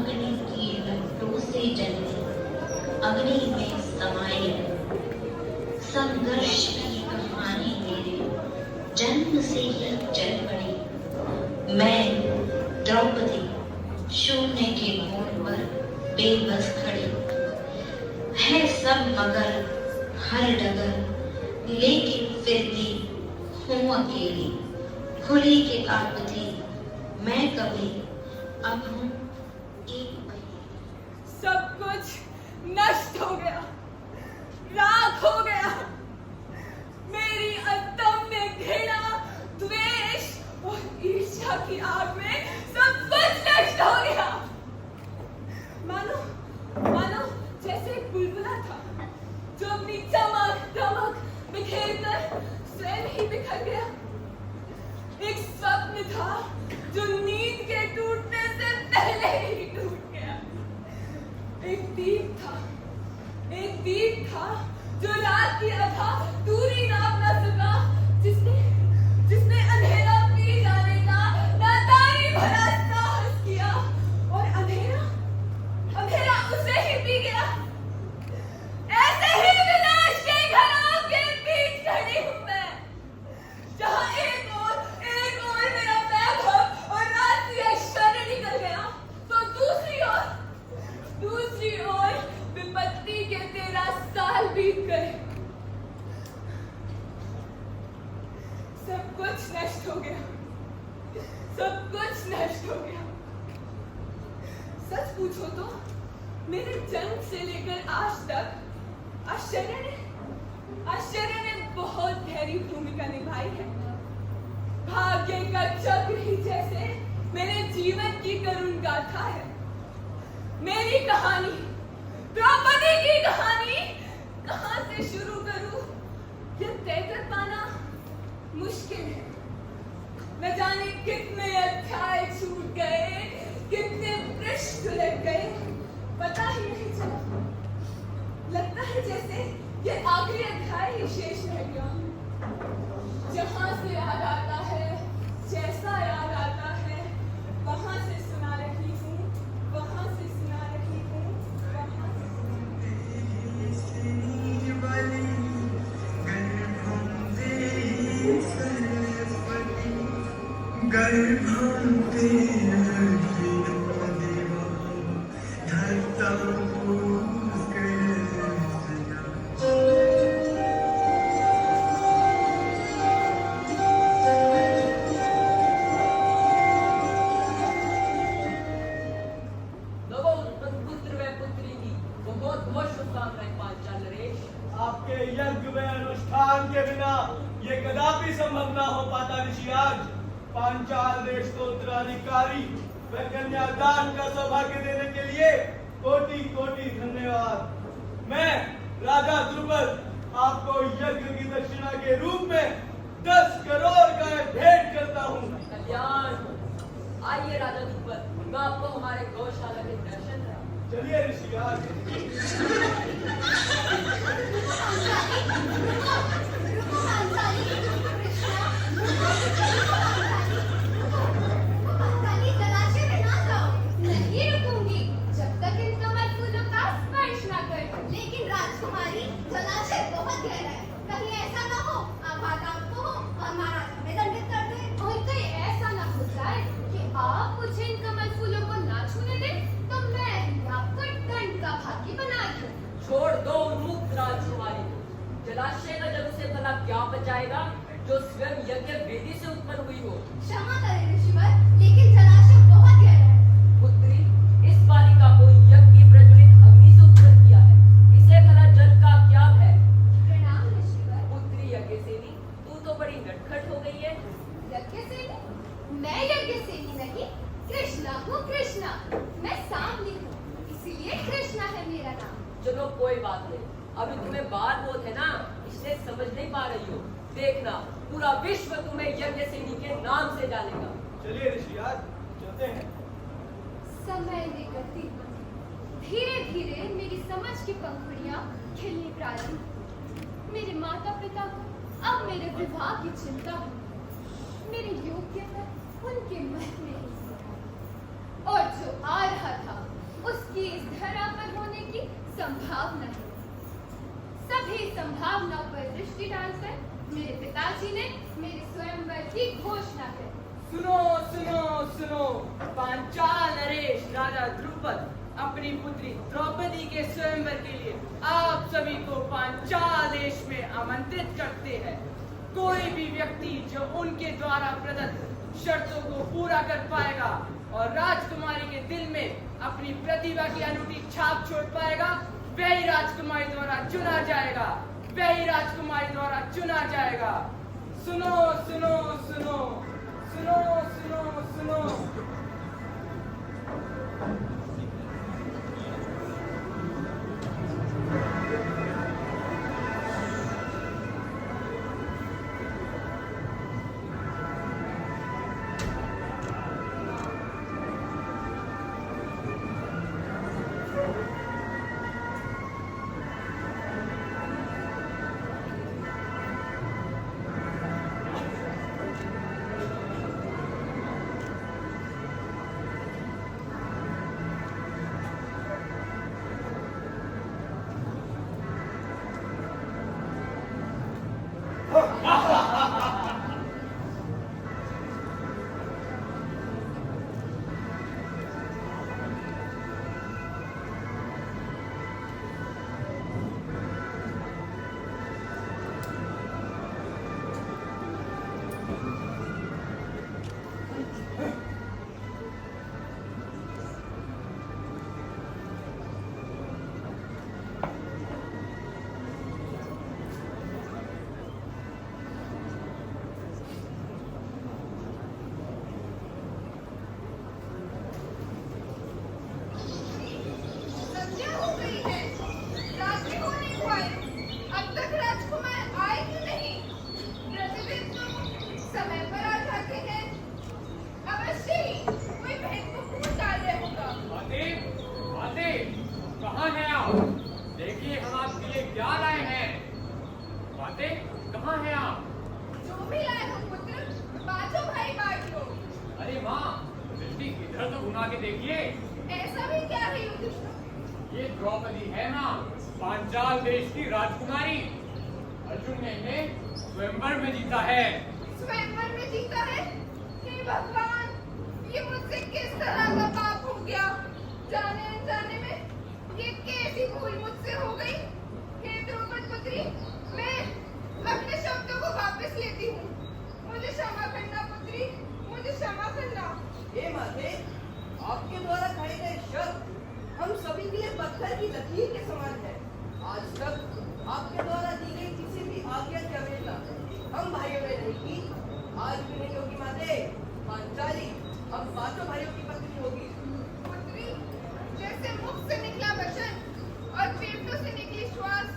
अग्नि की लपटों से जले, अग्नि में समाये संघर्ष की कहानी मेरे जन्म से ही चल पड़ी। मैं द्रौपदी शून्य के मोड़ पर बेबस खड़ी, है सब मगर हर डगर, लेकिन फिर भी हूँ अकेली। खुली किताब थी मैं कभी, अब हूँ एक। सब कुछ नष्ट हो गया, राख हो गया। मेरी अदम्य घृणा, द्वेष और ईर्ष्या की आग में सब कुछ नष्ट हो गया। मानो मानो जैसे एक बुलबुला था जो अपनी चमक दमक बिखेरकर स्वयं ही बिखर गया। एक स्वप्न था जो नींद के टूटने से पहले ही टूट गया। एक दीप था जो रात की अथा दूरी नाप न सका, जिसने अंधेरा पी जाने का नादानी भरा साहस किया, और अंधेरा उसे ही पी गया। ऐसे ही विनाश के घराव के बीच खड़ी हूं मैं, जहां एक और मेरा वैभव और राष्ट्रीय ऐश्वर्य निकल गया, तो दूसरी ओर विपत्ति के 13 साल बीत गए। सब कुछ नष्ट हो गया, सब कुछ नष्ट हो गया। सच पूछो तो मेरे जन्म से लेकर आज तक आश्चर्य ने बहुत गहरी भूमिका निभाई है। भाग्य का चक्र ही जैसे मेरे जीवन की करुण गाथा है। मेरी कहानी, द्रौपदी की कहानी, कहां से शुरू करूं यह तय कर पाना मुश्किल है। न जाने कितने अध्याय छूट गए, कितने पृष्ठ उलट गए, पता ही नहीं चला। लगता है जैसे ये आखिरी अध्याय ही शेष रह गया। जहां से याद आता है, जैसा याद आता है, वहां से सुना रही हूँ, वहां से सुना रही हूँ, वहां से आपके यज्ञ में अनुष्ठान के बिना ये कदापि संभव ना हो पाता ऋषिराज। पांचाल देश को उत्तराधिकारी व कन्यादान का सौभाग्य देने के लिए कोटि कोटि धन्यवाद। मैं राजा द्रुपद आपको यज्ञ की दक्षिणा के रूप में 10 करोड़ का भेंट करता हूँ। कल्याण। आइए राजा द्रुपद, मैं आपको हमारे गौशाला के दर्शन कराऊं। चलिए ऋषिराज। नहीं रुकूंगी जब तक इन कमल फूलों का स्पर्श न कर। लेकिन राजकुमारी, जलाशय बहुत गहरा है, कहीं ऐसा न हो आघात आपको हो और महाराज हमें दंडित कर दे। और कहीं ऐसा न हो जाए कि आप मुझे इन कमल फूलों को ना छूने दें, तो मैं आपको दंड का भागी बना दूं। छोड़ दो उन्मुक्त राजकुमारी को। जलाशय का जल उसे भला क्या बचाएगा जो स्वयं यज्ञ वेदी से उत्पन्न हुई हो। क्षमा करें ऋषिवर, लेकिन जलाशय बहुत गहरा है। पुत्री, इस बालिका को यज्ञ की प्रज्वलित अग्नि से उत्पन्न किया है, इसे भला जल का क्या भय। प्रणाम ऋषिवर। पुत्री यज्ञसेनी, तू तो बड़ी नटखट हो गई है। यज्ञसेनी? मैं यज्ञसेनी नहीं, कृष्णा हूँ। कृष्णा, मैं सांवली हूँ, इसीलिए कृष्णा है मेरा नाम। चलो कोई बात नहीं, अभी तुम्हें बात बहुत है ना, इसलिए समझ नहीं पा रही हो। देखना, पूरा विश्व तुम्हें यज्ञसेनी के नाम से जानेगा। चलिए ऋषिराज, चलते हैं। समय ने गति बदली, धीरे धीरे मेरी समझ की पंखुड़ियां खिलनी प्रारंभ। मेरे माता पिता को अब मेरे विवाह की चिंता हो, मेरी योग्यता उनके मन में ही और जो आ रहा था संभावना है। सभी संभावनाओं पर दृष्टि डालकर मेरे पिताजी ने मेरे स्वयंवर की घोषणा कर दी। सुनो सुनो सुनो, पांचाल नरेश राजा द्रुपद अपनी पुत्री द्रौपदी के स्वयंवर के लिए आप सभी को पांचाल देश में आमंत्रित करते हैं। कोई भी व्यक्ति जो उनके द्वारा प्रदत्त शर्तों को पूरा कर पाएगा और राजकुमारी के दिल में अपनी प्रतिभा की अनूठी छाप छोड़ पाएगा, वही राजकुमारी द्वारा चुना जाएगा, वही राजकुमारी द्वारा चुना जाएगा। सुनो सुनो सुनो सुनो सुनो सुनो। संध्या हो गई है, रात्रि होने को आई, अब तक राजकुमार आए क्यों नहीं? प्रतिदिन तो समय पर आ जाते हैं। अवश्य ही कोई महत्वपूर्ण कार्य होगा। कहाँ हैं आप? देखिए हम आपके लिए क्या लाए हैं। बातें कहाँ हैं आप? जो भी लाए हो पुत्र, बाजो भाई बांट लो। अरे माँ, दृष्टि इधर तो घुमा के देखिए। ऐसा भी क्या है युधिष्ठिर? ये द्रौपदी है माँ, पांचाल देश की राजकुमारी। अर्जुन ने इन्हें स्वयंवर में जीता है। स्वयंवर में जीता है? हे भगवान, ये मुझसे किस तरह का पाप हो गया? जाने अनजाने में ये कैसी भूल मुझसे हो गई? हे द्रौपद पुत्री, मैं अपने शब्दों को वापस लेती हूँ। मुझे क्षमा करना पुत्री, मुझे क्षमा करना। हे माते, आपके द्वारा कहे गए शब्द हम सभी के लिए पत्थर की लकीर के समान है। आज तक आपके द्वारा दी गई किसी भी आज्ञा की अवहेलना हम भाइयों ने नहीं की, आज भी नहीं होगी माते। पांचाली हम पांचों भाइयों की पत्नी होगी। पुत्री, जैसे मुख से निकला वचन और फेफड़ों से निकली श्वास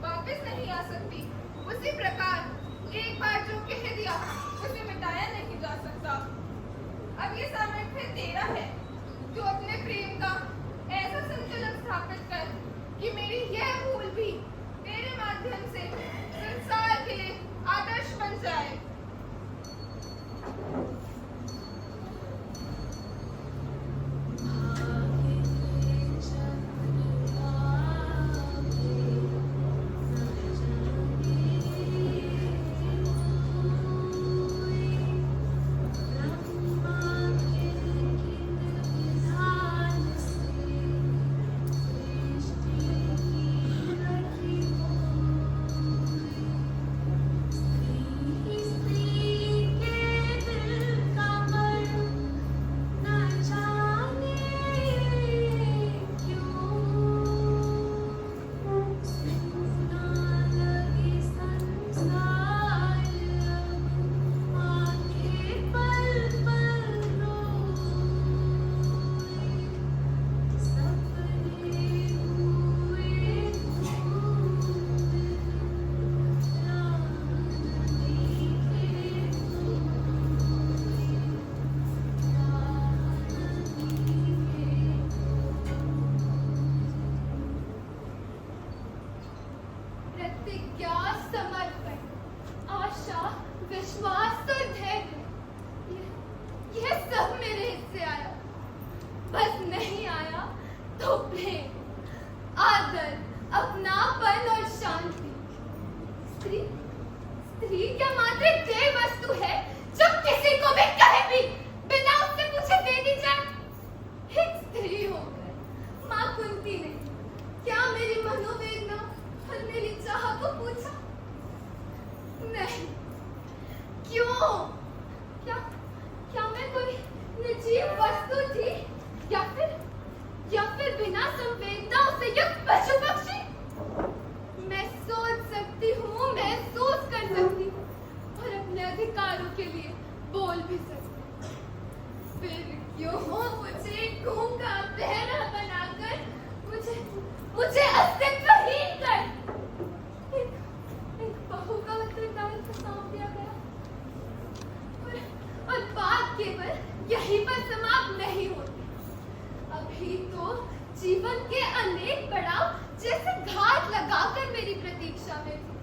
वापस नहीं आ सकती, उसी प्रकार एक बार जो कह दिया उसे मिटाया नहीं जा सकता। अब ये सामर्थ्य तेरा है, तू अपने प्रेम का ऐसा संतुलन स्थापित कर कि मेरी यह भूल भी तेरे माध्यम से संसार के लिए आदर्श बन जाए। गूंगा बहरा बनाकर मुझे अस्तित्वहीन कर एक बहू का उत्तरदायित्व सौंप दिया गया और बात केवल यहीं पर समाप्त नहीं होती। अभी तो जीवन के अनेक पड़ाव जैसे घात लगाकर मेरी प्रतीक्षा में थी।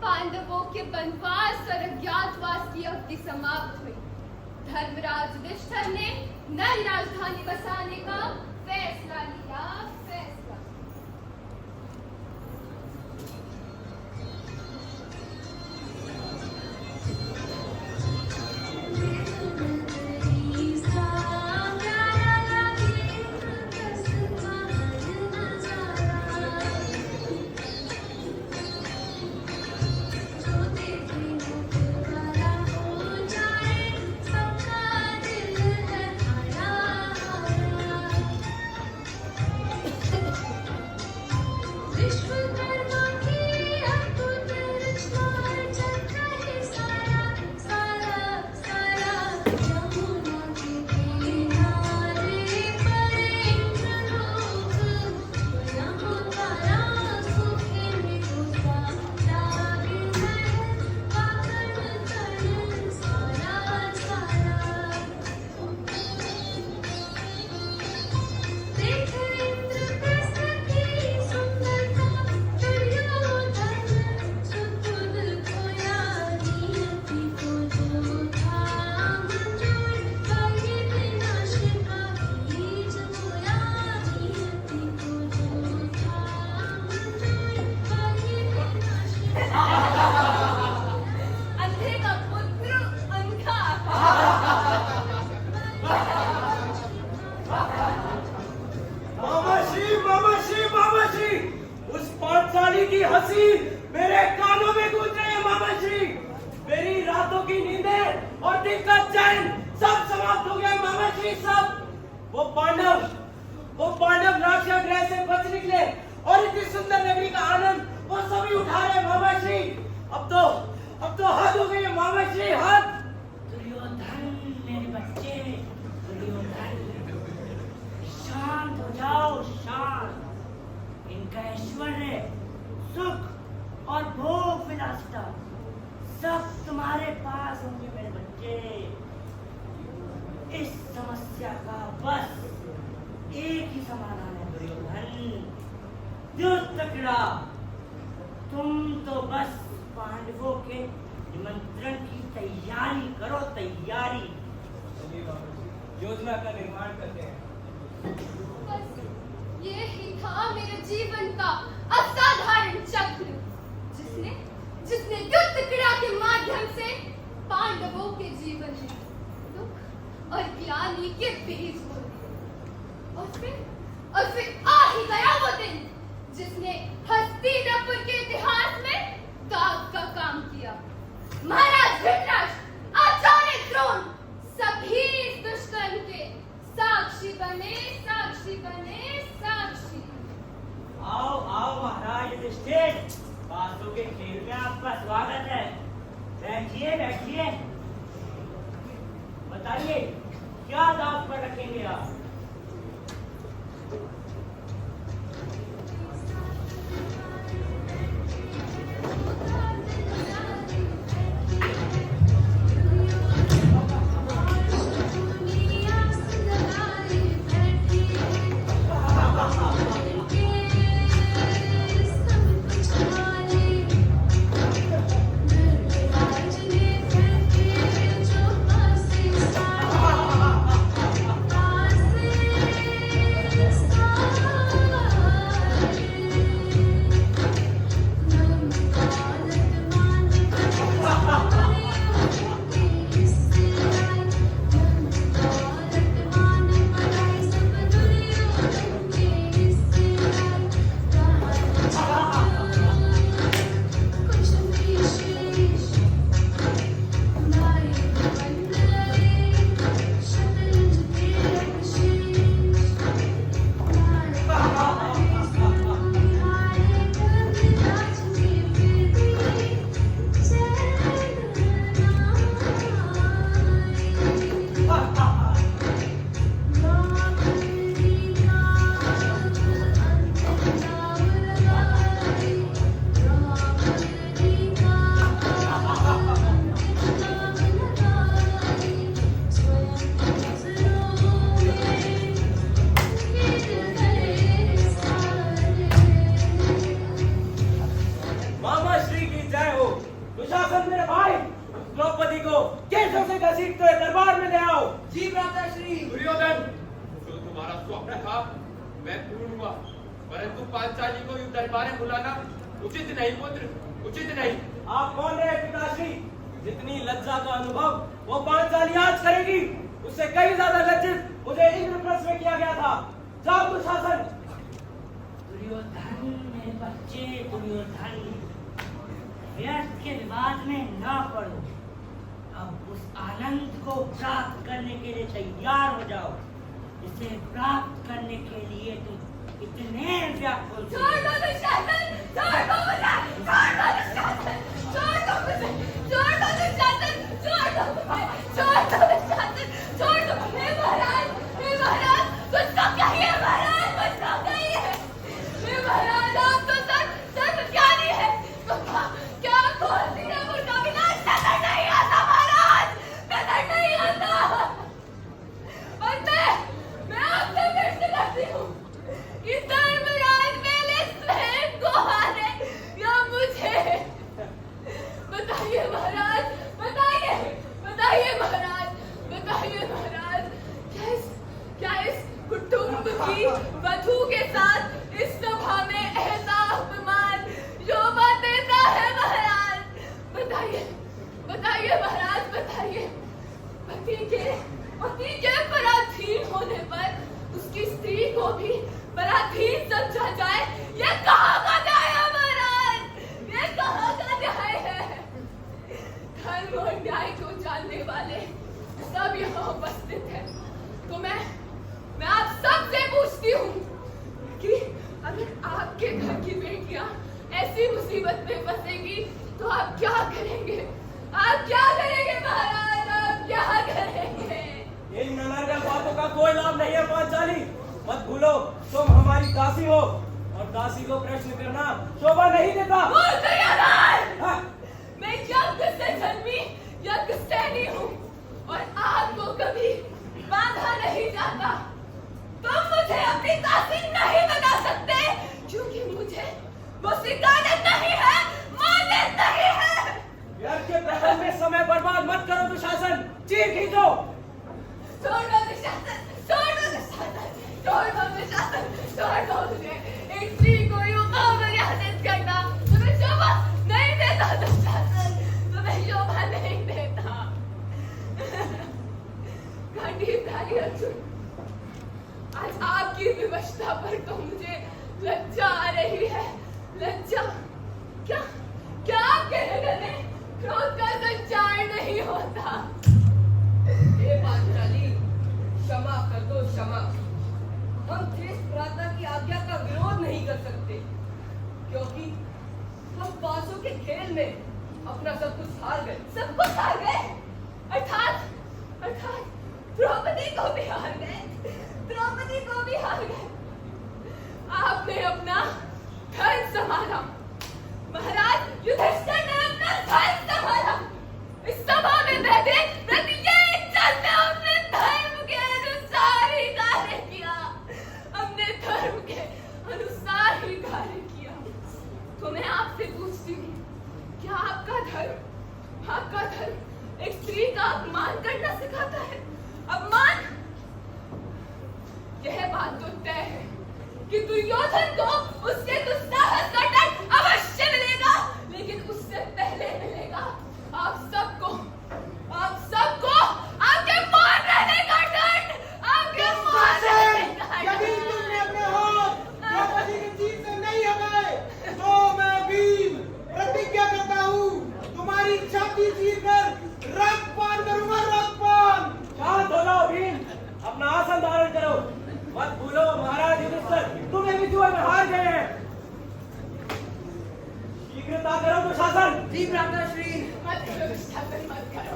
पांडवों के वनवास और अज्ञातवास की अवधि समाप्त हुई। धर्मराज युधिष्ठिर ने नई राजधानी बसाने का फैसला लिया। की हंसी मेरे कानों में गूंज रही है मामा श्री। मेरी रातों की नींदें और दिन का चैन सब समाप्त हो गया मामा श्री सब। वो पांडव राक्षस गृह से बच निकले और इतनी सुंदर नगरी का आनंद वो सभी उठा रहे मामा श्री। अब तो हद हो गई है मामा श्री, हद। दुर्योधन मेरे बच्चे, दुर्योधन शांत हो जाओ, शांत। इनका ऐश्वर्य, सुख और भोग विलासिता सब तुम्हारे पास होंगे मेरे बच्चे। इस समस्या का बस एक ही समाधान है दुर्योधन, दुष्टक्रीड़ा। तुम तो बस पांडवों के निमंत्रण की तैयारी करो, तैयारी। योजना का निर्माण करते हैं। बस ये ही था मेरे जीवन का असाधारण चक्र, जिसने युद्ध क्रीड़ा के माध्यम से पांडवों के जीवन में दुख और ग्लानि के बीज बो दिए। और फिर आ ही गया वो दिन जिसने हस्तिनापुर के इतिहास में दाग का काम किया। महाराज धृतराष्ट्र, आचार्य द्रोण सभी इस दुष्कर्म के साक्षी बने, साक्षी बने, साक्षी। आओ आओ महाराज युधिष्ठिर, बासों के खेल में आपका स्वागत है। बैठिए बैठिए, बताइए क्या दाव पर रखेंगे आप? स्वप्न था वह पूर्ण हुआ, परंतु पांचाली को युद्ध दरबार में बुलाना उचित नहीं पुत्र, उचित नहीं। आप कौन रहे पिताश्री? जितनी लज्जा का अनुभव वो पांचाली आज करेगी, उससे कई ज्यादा लज्जित मुझे इंद्रप्रस्थ में किया गया था। जाओ दुशासन। दुर्योधन मेरे बच्चे, दुर्योधन व्यर्थ के विवाद में ना पड़ो। अब उस आनंद को प्राप्त करने के लिए तैयार हो जाओ, इसे प्राप्त करने के लिए तुम इतने व्याकुल थे। छोड़ दो दुशासन, छोड़ दो मुझे, छोड़ दो दुशासन, छोड़ दो मुझे, छोड़ दो दुशासन, छोड़ दो मुझे, छोड़ दो दुशासन, छोड़ दो। हे महाराज, कुछ तो कहिए महाराज, कुछ तो कहिए। हे महाराज, आप तो सर्वज्ञानी है, तो क्या खोल दिया मुझका विनाश नजर नहीं आता महाराज, नजर नहीं आता। और मैं आपसे प्रश्न करती हूँ कि धर्मराज पहले स्वयं को हारे या मुझे? बताइए महाराज, बताइए महाराज, बताइए महाराज। क्या इस कुटुंब की वधू के साथ इस सभा में ऐसा अपमान शोभा देता है महाराज? बताइए महाराज, बताइए। पति के पराधीन होने पर उसकी स्त्री को भी पराधीन समझा जाए, ये कहाँ का न्याय है महाराज? ये कहाँ का न्याय है? धर्म और न्याय को जानने वाले सब यहाँ उपस्थित हैं, तो मैं आप सबसे पूछती हूँ कि अगर आपके घर की बेटियां ऐसी मुसीबत में फंसेगी तो आप क्या करेंगे? आप क्या करेंगे महाराज, आप क्या करेंगे? इन ननारगढ़ बातों का कोई लाभ नहीं है पांचाली। मत भूलो तुम हमारी दासी हो, और दासी को प्रश्न करना शोभा नहीं देता। हाँ? मैं यज्ञ से जन्मी यज्ञसेनी हूँ, और आपको कभी बांधा नहीं जाता। तुम मुझे अपनी दासी नहीं बना सकते, क्योंकि मुझे वो स्वीकारना नहीं है, मानना नहीं है। व्यर्थ के प्रसंग में समय बर्बाद मत करो दुशासन, चीर खींचो। छोड़ दो दुशासन, छोड़ दो दुशासन, छोड़ दो दुशासन, छोड़ दो मुझे। एक स्त्री को यूं अमर्यादित करना तुम्हें शोभा नहीं देता दुशासन, तुम्हें शोभा नहीं देता। गांडीवधारी अर्जुन, आज आपकी विवशता पर तो मुझे लज्जा आ रही है। लज्जा? क्या आपके हृदय में क्रोध का संचार नहीं होता? हे पांचाली, क्षमा कर दो, क्षमा। हम श्रेष्ठ भ्राता की आज्ञा का विरोध नहीं कर सकते, क्योंकि हम बासों के खेल में अपना सब कुछ हार गए। सब कुछ हार गए? अर्थात द्रौपदी को भी हार गए, द्रौपदी को भी हार गए। आपने अपना धन संभाला महाराज, युधिष्ठिर ने अपना धन संभाला। इस सभा में बैठे प्रत्येक जन ने अपने धर्म के अनुसार ही कार्य किया, अपने धर्म के अनुसार ही कार्य किया। तो मैं आपसे पूछती हूँ, क्या आपका धर्म एक स्त्री का अपमान करना सिखाता है? अपमान? यह बात तो तय है कि दुर्योधन को उसके दुस्साहस का दंड अवश्य मिलेगा, लेकिन उससे पहले मिलेगा आप सबको आपके मान रहने का दंड, आपके मान रहने का दंड। यदि तुमने अपने हाथ द्रौपदी की जीत से नहीं हटाए, तो मैं भीम प्रतिज्ञा करता हूँ तुम्हारी छाती चीरकर रक्तपान करूंगा, रक्तपान। शांत हो जाओ भीम, अपना आसन धारण करो। मत भूलो महाराज युधिष्ठिर तुम्हें भी जुए में हार गए हैं। शीघ्रता करो दुशासन। जी भ्राताश्री। मत करो दुशासन, मत करो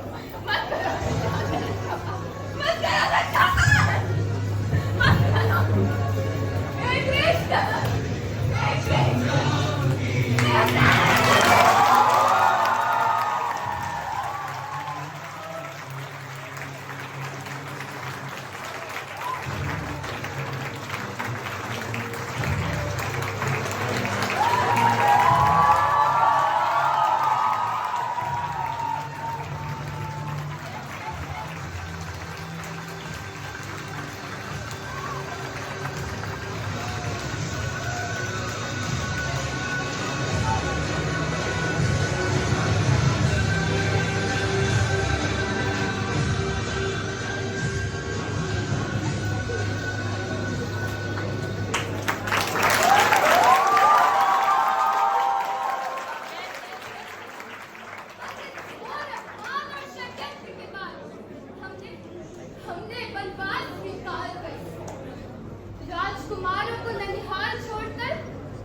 राजकुमारों को ननिहाल छोड़कर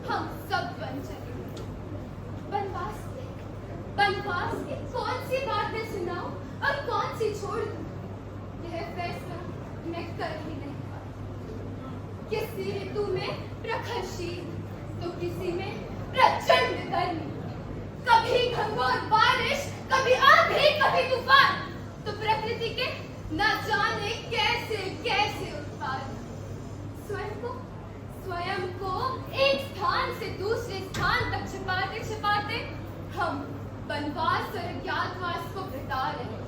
हम सब बन चले। बनवास की कौन सी बातें सुनाऊं और कौन सी छोड़ दूं, यह फैसला मैं कर ही नहीं पाती। किसी ऋतु में प्रखर शीत तो किसी में प्रचंड गर्मी, कभी घनघोर बारिश, कभी आंधी, कभी तूफान, तो प्रकृति के न जाने कैसे कैसे उत्पाद। स्वयं को एक स्थान से दूसरे स्थान तक छिपाते छिपाते हम वनवास और अज्ञातवास को बिता रहे।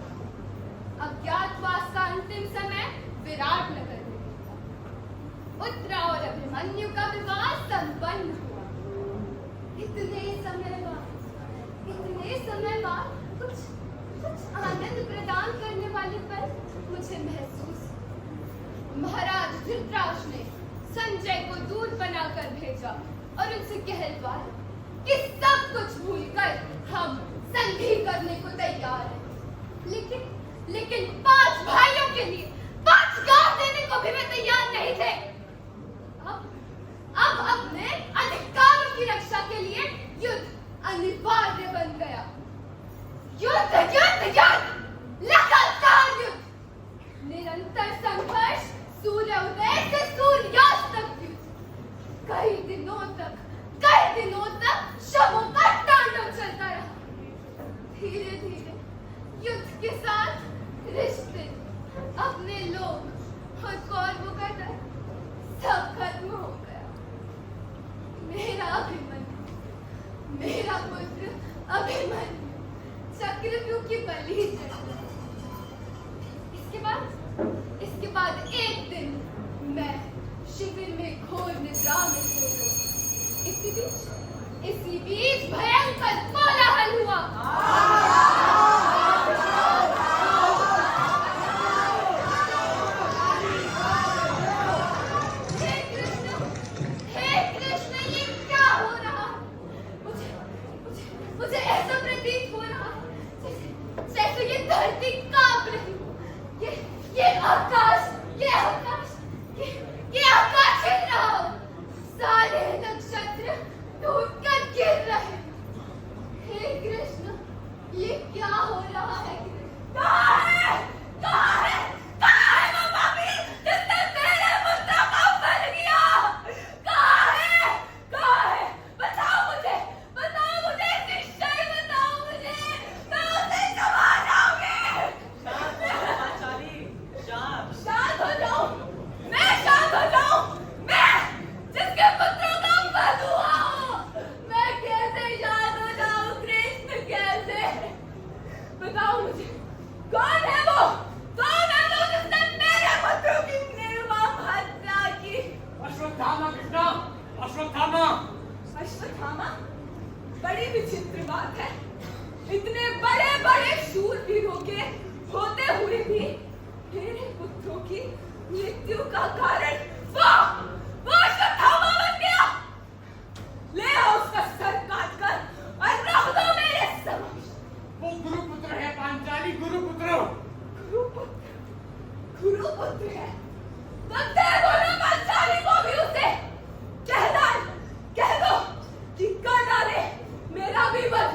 अज्ञातवास का अंतिम समय विराट नगर में था। उत्तरा और अभिमन्यु का विवाह संपन्न हुआ। इतने समय बाद कुछ आनंद प्रदान करने वाले पल मुझे महसूस हुए। महाराज धृतराष्ट्र ने संजय को दूत बनाकर भेजा और उनसे कहलवाया कि सब कुछ भूलकर हम संधि करने को तैयार हैं। लेकिन 5 भाइयों के लिए 5 गांव देने को भी वे तैयार नहीं थे। अब अपने अधिकारों की रक्षा के लिए युद्ध अनिवार्य बन गया। युद्ध लगातार युद्ध, निरंतर संघर्ष, सूर्योदय से सूर्यास्त तक युद्ध, कई दिनों तक शवों का तांडव चलता रहा। धीरे धीरे युद्ध के साथ रिश्ते, अपने लोग और कौरवों का डर सब खत्म हो गया। मेरा पुत्र अभिमन्यु चक्रव्यूह की बलि चढ़ा। इसके बाद एक दिन मैं शिविर में घोर निद्रा में सो गई। इसी बीच भयंकर कोलाहल हुआ। हे कृष्ण, ये क्या हो रहा है? मुझे ऐसा प्रतीत हो रहा है जैसे ये धरती कांप रही हो। ये आकाश हिल रहा हो। सारे नक्षत्र टूटकर गिर रहे। हे कृष्ण, ये क्या हो रहा है? कहाँ है वो पापी जिसने मेरे पुत्र को मार दिया? कहाँ है? बताओ मुझे निश्चय बताओ मुझे, मैं उसे क्षमा जाऊंगी। शांत हो जाऊं? मैं जिसके पुत्रों का वध हुआ हूं, मैं कैसे शांत हो जाऊं? कृष्ण, कैसे? बताओ मुझे, कौन है वो जिसने मेरे पुत्रों की निर्मम हत्या की? अश्वत्थामा कृष्णा, अश्वत्थामा। बड़ी विचित्र बात है। इतने बड़े शूरवीरों के होते हुए भी मेरे पुत्रों की मृत्यु का कारण वो अश्वत्थामा बन गया। ले आओ उसका सर काटकर और रख दो मेरे समक्ष। वो गुरुपुत्र है पांचाली, गुरुपुत्र है। तो दे दो ना पांचाली को भी उसे। कह दो कि कर डाले मेरा विवध,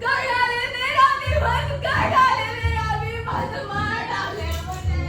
कर डाले मेरा विवध, कर डाले मेरा विवध, मार डाले मुझे।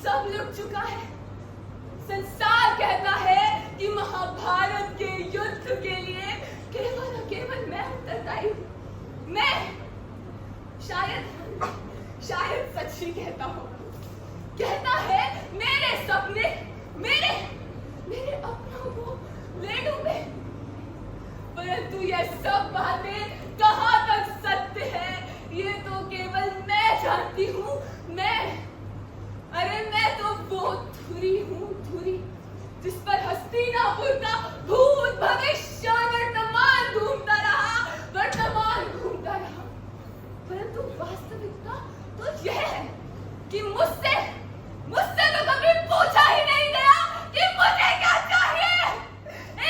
सब लुट चुका है। संसार कहता है कि महाभारत के युद्ध के लिए केवल और केवल मैं उत्तरदायी हूँ। मैं शायद सच ही कहता हूँ। कहता है मेरे सपने मेरे अपनों को ले डूबे। परंतु ये सब बातें कहाँ तक सत्य है ये तो केवल मैं जानती हूँ। मैं तो वो धुरी हूँ, धुरी जिस पर हस्तिनापुर का भूत भविष्य वर्तमान घूमता रहा। परंतु वास्तविकता तो यह है कि मुझसे तो कभी पूछा ही नहीं गया कि मुझे क्या चाहिए।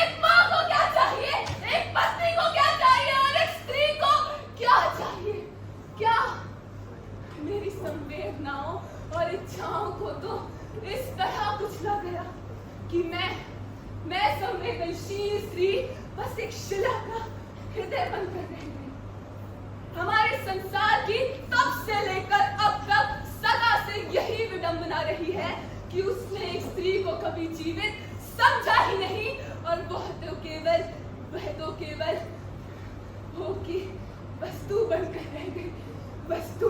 एक माँ को क्या चाहिए, एक पत्नी को क्या चाहिए और एक स्त्री को क्या चाहिए। क्या मेरी संवेदनाओं और इच्छाओं को तो इस तरह कुचला गया कि मैं संवेदनशील स्त्री बस एक शिला का हृदय बनकर रह गई। हमारे संसार की तब से लेकर अब तक सदा से यही विडंबना रही है कि उसने एक स्त्री को कभी जीवित समझा ही नहीं और वह तो केवल वो की वस्तु बनकर रह गई। वस्तु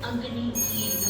अग्नि की